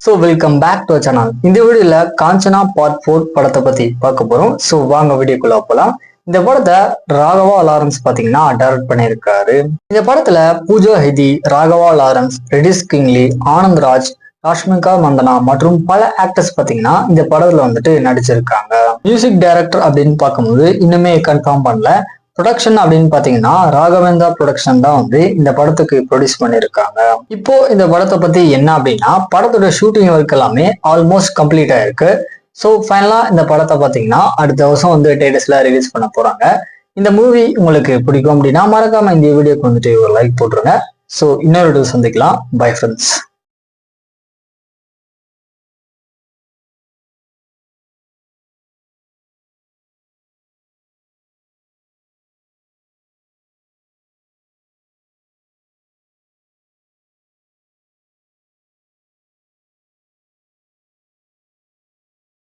So welcome back to channel. இந்த வீடியோல Kanchana part 4 படத்தை பத்தி பார்க்க போறோம். ஸோ வாங்க வீடியோக்குள்ள போலாம். இந்த படத்தை ராகவா லாரன்ஸ் பாத்தீங்கன்னா டைரக்ட் பண்ணியிருக்காரு. இந்த படத்துல பூஜா ஹெதி, ராகவா லாரன்ஸ், ரெடிஸ் கிங்லி, ஆனந்த் ராஜ், ராஷ்மிகா மந்தனா மற்றும் பல ஆக்டர்ஸ் பாத்தீங்கன்னா இந்த படத்துல வந்துட்டு நடிச்சிருக்காங்க. மியூசிக் டைரக்டர் அப்படின்னு பார்க்கும்போது இன்னுமே கன்ஃபார்ம் பண்ணல. ப்ரொடக்ஷன் அப்படின்னு பாத்தீங்கன்னா ராகவேந்தா ப்ரொடக்ஷன் தான் வந்து இந்த படத்துக்கு ப்ரொடியூஸ் பண்ணிருக்காங்க. இப்போ இந்த படத்தை பத்தி என்ன அப்படின்னா, படத்தோட ஷூட்டிங் ஒர்க் எல்லாமே ஆல்மோஸ்ட் கம்ப்ளீட் ஆயிருக்கு. ஸோ ஃபைனலா இந்த படத்தை பாத்தீங்கன்னா அடுத்த வருஷம் வந்து தேட்டர்ஸ்ல ரிலீஸ் பண்ண போறாங்க. இந்த மூவி உங்களுக்கு பிடிக்கும் அப்படின்னா மறக்காம இந்த வீடியோக்கு வந்துட்டு ஒரு லைக் போட்டுருங்க. ஸோ இன்னொரு வீடியோ சந்திக்கலாம். Bye friends.